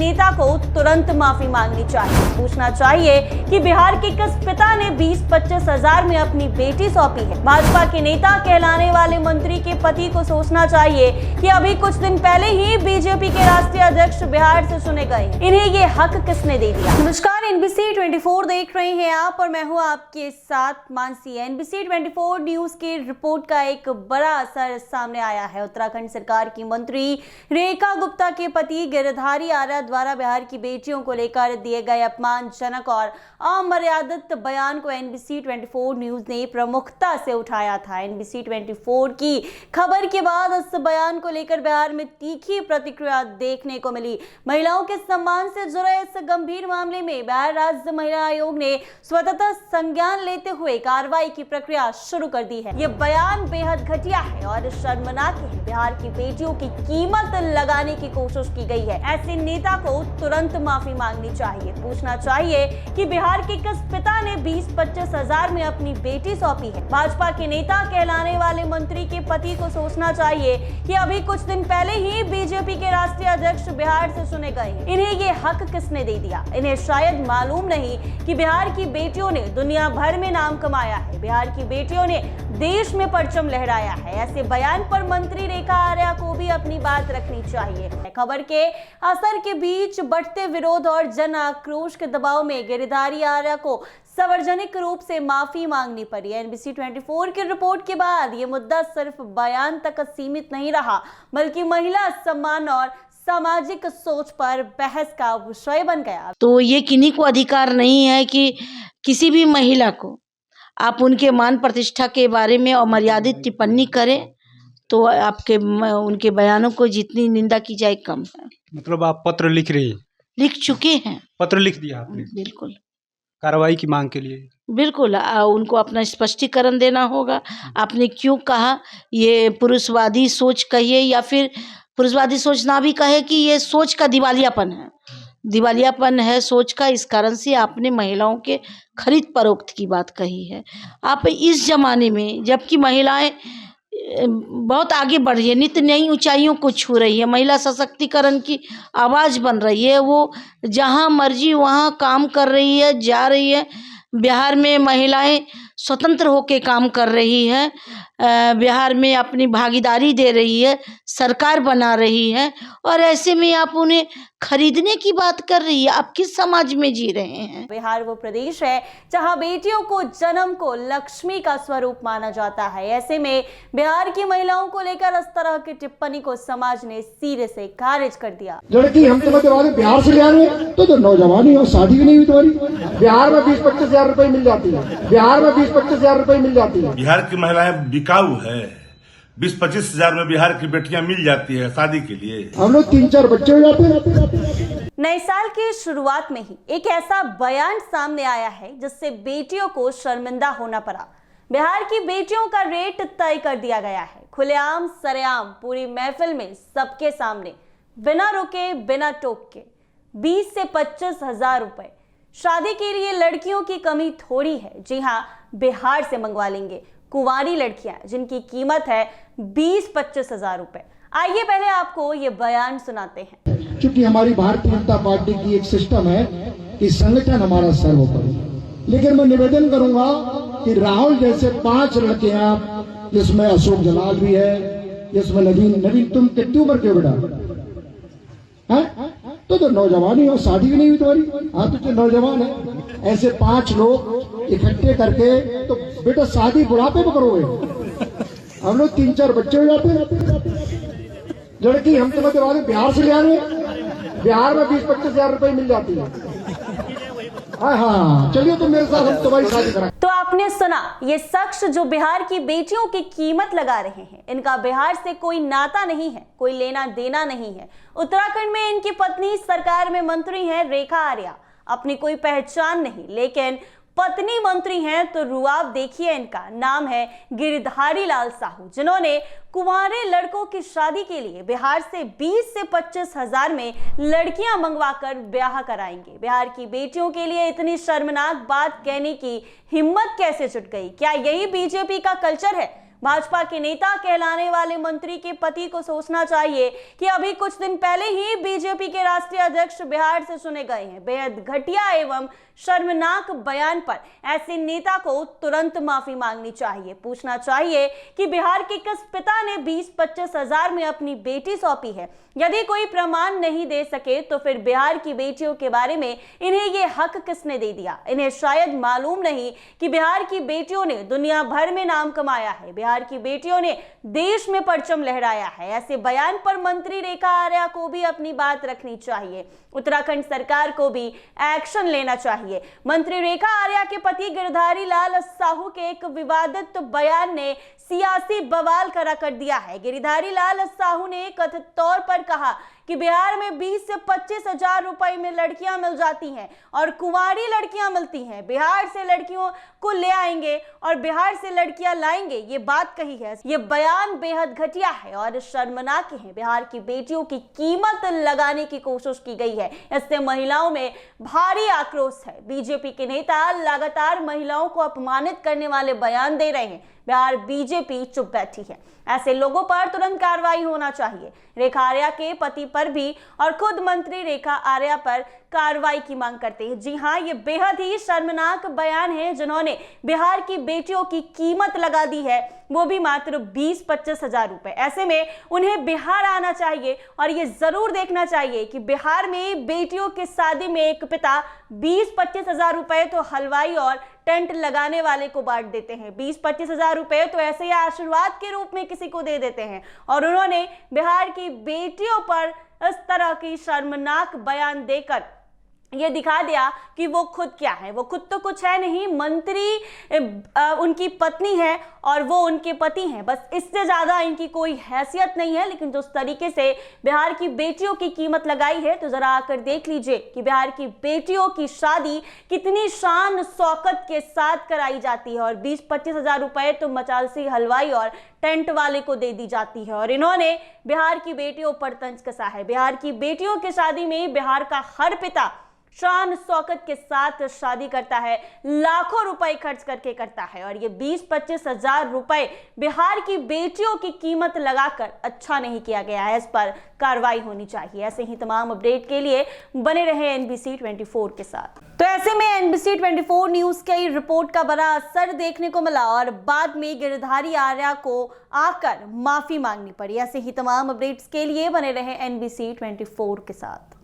नेता को तुरंत माफी मांगनी चाहिए। पूछना चाहिए कि बिहार के किस पिता ने 20-25 हजार में अपनी बेटी सौंपी है। भाजपा के नेता कहलाने वाले मंत्री के पति को सोचना चाहिए कि अभी कुछ दिन पहले ही बीजेपी के राष्ट्रीय अध्यक्ष बिहार से चुने गए। इन्हें ये हक किसने दे दिया? नमस्कार, NBC 24 देख रहे हैं आप और मैं हूं आपके साथ मानसी। NBC 24 न्यूज की रिपोर्ट का एक बड़ा असर सामने आया है। उत्तराखंड सरकार की मंत्री रेखा गुप्ता के पति गिरधारी आर्या द्वारा बिहार की बेटियों को लेकर दिए गए अपमानजनक और अमर्यादित बयान को NBC 24 न्यूज ने प्रमुखता से उठाया था। NBC 24 की खबर के बाद इस बयान को लेकर बिहार में तीखी प्रतिक्रिया देखने को मिली। महिलाओं के सम्मान से जुड़े इस गंभीर मामले में बिहार राज्य महिला आयोग ने स्वतंत्र संज्ञान लेते हुए कार्रवाई की प्रक्रिया शुरू कर दी है। ये बयान बेहद घटिया है और शर्मनाक है। बिहार की बेटियों की कीमत लगाने की कोशिश की गई है। ऐसे नेता को तुरंत माफी मांगनी चाहिए। पूछना चाहिए कि बिहार के किस पिता ने 20-25 हजार में अपनी बेटी सौंपी है। भाजपा के नेता कहलाने वाले मंत्री के पति को सोचना चाहिए कि अभी कुछ दिन पहले ही बीजेपी के राष्ट्रीय अध्यक्ष बिहार से चुने गए। इन्हें ये हक किसने दे दिया? इन्हें शायद मालूम नहीं कि बिहार की बेटियों ने दुनिया भर में नाम कमाया है। बिहार की बेटियों ने देश में परचम लहराया है। ऐसे बयान पर मंत्री रेखा आर्या को भी अपनी बात रखनी चाहिए। खबर के असर के बीच बढ़ते विरोध और जन आक्रोश के दबाव में गिरधारी आर्या को सार्वजनिक रूप से माफी मांगनी पड़ी। NBC 24 की रिपोर्ट के बाद ये मुद्दा सिर्फ बयान तक सीमित नहीं रहा, बल्कि महिला सम्मान और सामाजिक सोच पर बहस का विषय बन गया। तो ये किन्हीं को अधिकार नहीं है कि किसी भी महिला को आप उनके मान प्रतिष्ठा के बारे में अमर्यादित टिप्पणी करें, तो आपके उनके बयानों को जितनी निंदा की जाए कम है। मतलब आप पत्र लिख रही हैं? लिख चुके हैं। पत्र लिख दिया आपने? बिल्कुल। कार्रवाई की मांग के लिए? बिल्कुल, उनको अपना स्पष्टीकरण देना होगा। आपने क्यों कहा ये पुरुषवादी सोच कहिए या फिर पुरुषवादी सोच ना भी कहे कि ये सोच का दिवालियापन है। दिवालियापन है सोच का, इस कारण से आपने महिलाओं के खरीद फरोख्त की बात कही है। आप इस जमाने में जबकि महिलाएं बहुत आगे बढ़ रही है, नित्य नई ऊंचाइयों को छू रही है, महिला सशक्तिकरण की आवाज़ बन रही है, वो जहां मर्जी वहां काम कर रही है, जा रही है। बिहार में महिलाएं स्वतंत्र होकर काम कर रही है, बिहार में अपनी भागीदारी दे रही है, सरकार बना रही है, और ऐसे में आप उन्हें खरीदने की बात कर रही है। आप किस समाज में जी रहे हैं? बिहार वो प्रदेश है जहां बेटियों को जन्म को लक्ष्मी का स्वरूप माना जाता है। ऐसे में बिहार की महिलाओं को लेकर इस तरह की टिप्पणी को समाज ने सिरे से खारिज कर दिया। लड़की हम तुम्हें बिहार से ले आए तो नौजवानी हो, शादी भी नहीं हुई तुम्हारी। बिहार में 20-25 हजार रुपए मिल जाती है। बिहार में 20-25 हजार रुपए मिल जाती है। बिहार की महिलाएं बिकाऊ है। 20-25 हजार में बिहार की बेटियां मिल जाती है शादी के लिए। हम लोग 3-4 बच्चे हो जाते हैं। नए साल की शुरुआत में ही एक ऐसा बयान सामने आया है जिससे बेटियों को शर्मिंदा होना पड़ा। बिहार की बेटियों का रेट तय कर दिया गया है। खुलेआम सरेआम पूरी महफिल में सबके सामने बिना रुके बिना टोक के 20 से 25 हजार रुपए। शादी के लिए लड़कियों की कमी थोड़ी है। जी हाँ, बिहार से मंगवा लेंगे कुंवारी लड़कियां जिनकी कीमत है 20-25 हजार रुपए। आइए पहले आपको ये बयान सुनाते हैं। क्योंकि हमारी भारतीय जनता पार्टी की एक सिस्टम है कि संगठन हमारा सर्वोपरि। लेकिन मैं निवेदन करूंगा कि राहुल जैसे 5 लड़के हैं, जिसमें अशोक जलाल भी है, जिसमें नवीन तुम कितनी उम्र के बेटा है? तो नौजवानी हो, शादी भी नहीं हुई तुम्हारी। हाँ, तो नौजवान है। ऐसे 5 लोग इकट्ठे करके तो बेटा शादी बुढ़ापे में करोगे। हम लोग 3-4 बच्चे हो जाते हैं। लड़की हम तुम्हें बिहार से ले आए। बिहार में 20-25 हजार रुपए मिल जाती है। हाँ, चलिए तो मेरे साथ हम तुम्हारी शादी करा। तो आपने सुना, ये शख्स जो बिहार की बेटियों की कीमत लगा रहे हैं, इनका बिहार से कोई नाता नहीं है, कोई लेना देना नहीं है। उत्तराखंड में इनकी पत्नी सरकार में मंत्री हैं रेखा आर्या। अपनी कोई पहचान नहीं, लेकिन पत्नी मंत्री हैं तो रुआब देखिए। इनका नाम है गिरधारी लाल साहू, जिन्होंने कुंवारे लड़कों की शादी के लिए बिहार से 20 से 25 हजार में लड़कियां मंगवाकर ब्याह कराएंगे। बिहार की बेटियों के लिए इतनी शर्मनाक बात कहने की हिम्मत कैसे जुट गई? क्या यही बीजेपी का कल्चर है? भाजपा के नेता कहलाने वाले मंत्री के पति को सोचना चाहिए कि अभी कुछ दिन पहले ही बीजेपी के राष्ट्रीय अध्यक्ष बिहार से चुने गए हैं। बेहद घटिया एवं शर्मनाक बयान पर ऐसे नेता को तुरंत माफी मांगनी चाहिए। पूछना चाहिए कि बिहार के किस पिता ने 20-25 हजार में अपनी बेटी सौंपी है। यदि कोई प्रमाण नहीं दे सके तो फिर बिहार की बेटियों के बारे में इन्हें ये हक किसने दे दिया? इन्हें शायद मालूम नहीं कि बिहार की बेटियों ने दुनिया भर में नाम कमाया है, बिहार की बेटियों ने देश में परचम लहराया है। ऐसे बयान पर मंत्री रेखा आर्या को भी अपनी बात रखनी चाहिए। उत्तराखंड सरकार को भी एक्शन लेना चाहिए। मंत्री रेखा आर्या के पति गिरधारी लाल साहू के एक विवादित बयान ने सियासी बवाल खड़ा कर दिया है। गिरधारी लाल साहू ने कथित तौर पर कहा कि बिहार में 20 से 25 हजार रुपए में लड़कियां मिल जाती हैं और कुंवारी लड़कियां मिलती हैं। बिहार से लड़कियों को ले आएंगे और बिहार से लड़कियां लाएंगे, ये बात कही है। ये बयान बेहद घटिया है और शर्मनाक है। बिहार की बेटियों की कीमत लगाने की कोशिश की गई है। इससे महिलाओं में भारी आक्रोश है। बीजेपी के नेता लगातार महिलाओं को अपमानित करने वाले बयान दे रहे हैं। बिहार बीजेपी चुप बैठी है। ऐसे लोगों पर तुरंत कार्रवाई होना चाहिए। रेखा आर्या के पति पर भी और खुद मंत्री रेखा आर्या पर कार्रवाई की मांग करते हैं। जी हां, ये बेहद ही शर्मनाक बयान है। जिन्होंने बिहार की बेटियों की कीमत लगा दी है, वो भी मात्र 20-25 हजार रुपए। ऐसे में उन्हें बिहार आना चाहिए और ये जरूर देखना चाहिए कि बिहार में बेटियों की शादी में एक पिता 20-25 हजार रुपए तो हलवाई और टेंट लगाने वाले को बांट देते हैं। 20-25 हजार रुपए तो ऐसे ही आशीर्वाद के रूप में किसी को दे देते हैं। और उन्होंने बिहार की बेटियों पर इस तरह की शर्मनाक बयान देकर ये दिखा दिया कि वो खुद क्या है। वो खुद तो कुछ है नहीं, मंत्री उनकी पत्नी है और वो उनके पति हैं। बस इससे ज्यादा इनकी कोई हैसियत नहीं है। लेकिन जो तरीके से बिहार की बेटियों की कीमत लगाई है, तो जरा आकर देख लीजिए कि बिहार की बेटियों की शादी कितनी शान शौकत के साथ कराई जाती है और 20-25 हजार रुपए तो मचालसी हलवाई और टेंट वाले को दे दी जाती है। और इन्होंने बिहार की बेटियों पर तंज कसा है। बिहार की बेटियों की शादी में बिहार का हर पिता शान शौकत के साथ शादी करता है, लाखों रुपए खर्च करके करता है। और ये 20-25 हजार रुपए बिहार की बेटियों की कीमत लगाकर अच्छा नहीं किया गया है। इस पर कार्रवाई होनी चाहिए। ऐसे ही तमाम अपडेट के लिए बने रहे NBC 24 के साथ। तो ऐसे में NBC 24 न्यूज की रिपोर्ट का बड़ा असर देखने को मिला और बाद में गिरधारी आर्या को आकर माफी मांगनी पड़ी। ऐसे ही तमाम अपडेट्स के लिए बने रहे NBC 24 के साथ।